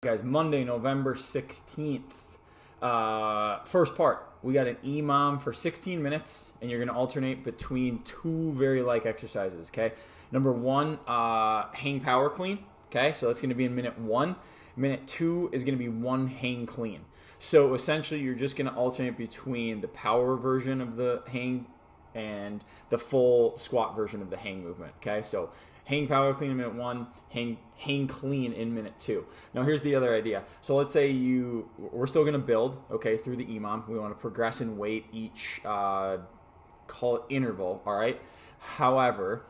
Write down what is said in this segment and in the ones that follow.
Guys, Monday, November 16th. First part, we got an EMOM for 16 minutes, and you're going to alternate between two very light exercises, okay? Number one, hang power clean, okay? So that's going to be in minute 1. Minute 2 is going to be 1 hang clean. So essentially, you're just going to alternate between the power version of the hang and the full squat version of the hang movement, okay? So hang power clean in minute 1, hang clean in minute 2. Now here's the other idea. So let's say we're still gonna build, okay, through the EMOM. We wanna progress in weight each, call it interval, all right? However,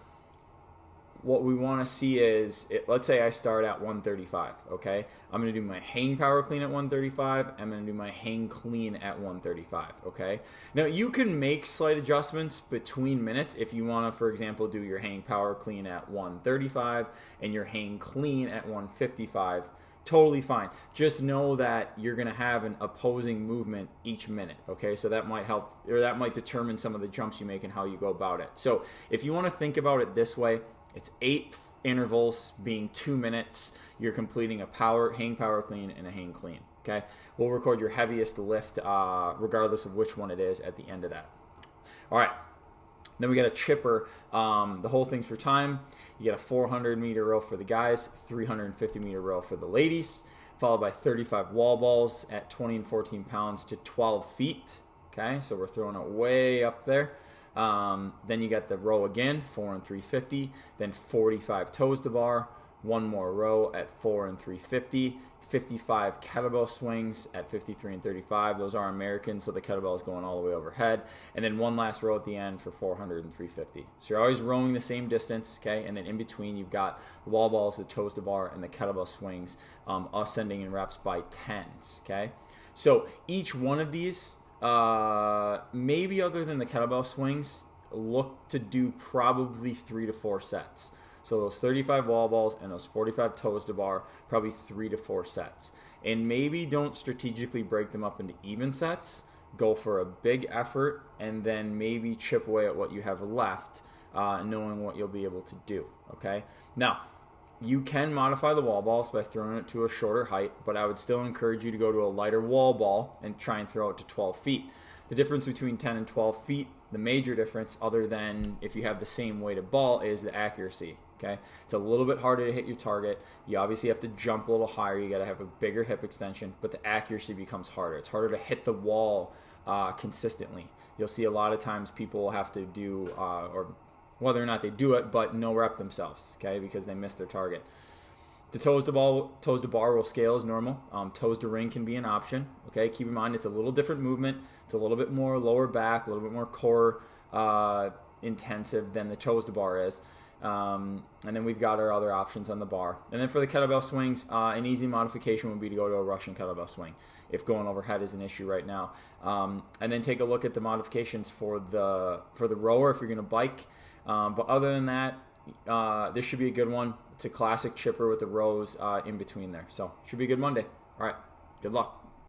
what we want to see is, let's say I start at 135, okay? I'm going to do my hang power clean at 135. I'm going to do my hang clean at 135, okay? Now, you can make slight adjustments between minutes if you want to, for example, do your hang power clean at 135 and your hang clean at 155. Totally fine. Just know that you're going to have an opposing movement each minute, okay? So that might help, or that might determine some of the jumps you make and how you go about it. So if you want to think about it this way, it's 8 intervals being 2 minutes. You're completing a hang power clean and a hang clean, okay? We'll record your heaviest lift, regardless of which one it is, at the end of that. All right. Then we got a chipper. The whole thing's for time. You get a 400-meter row for the guys, 350-meter row for the ladies, followed by 35 wall balls at 20 and 14 pounds to 12 feet, okay? So we're throwing it way up there. Then you got the row again, 4 and 350, then 45 toes to bar, one more row at 4 and 350, 55 kettlebell swings at 53 and 35. Those are American, so the kettlebell is going all the way overhead. And then one last row at the end for 400 and 350. So you're always rowing the same distance, okay? And then in between, you've got the wall balls, the toes to bar, and the kettlebell swings, ascending in reps by 10s, okay? So each one of these, maybe other than the kettlebell swings, look to do probably 3 to 4 sets. So those 35 wall balls and those 45 toes to bar, probably 3 to 4 sets. And maybe don't strategically break them up into even sets. Go for a big effort and then maybe chip away at what you have left, knowing what you'll be able to do, okay? Now, you can modify the wall balls by throwing it to a shorter height, but I would still encourage you to go to a lighter wall ball and try and throw it to 12 feet. The difference between 10 and 12 feet, the major difference, other than if you have the same weighted ball, is the accuracy, okay? It's a little bit harder to hit your target. You obviously have to jump a little higher. You got to have a bigger hip extension, but the accuracy becomes harder. It's harder to hit the wall consistently. You'll see a lot of times people will have to do, or whether or not they do it, but no rep themselves, okay, because they missed their target. The toes to bar will scale as normal. Toes to ring can be an option, okay? Keep in mind it's a little different movement. It's a little bit more lower back, a little bit more core intensive than the toes to bar is. And then we've got our other options on the bar. And then for the kettlebell swings, an easy modification would be to go to a Russian kettlebell swing if going overhead is an issue right now. And then take a look at the modifications for the rower if you're going to bike. But other than that, this should be a good one. It's a classic chipper with the rows in between there. So should be a good Monday. All right. Good luck.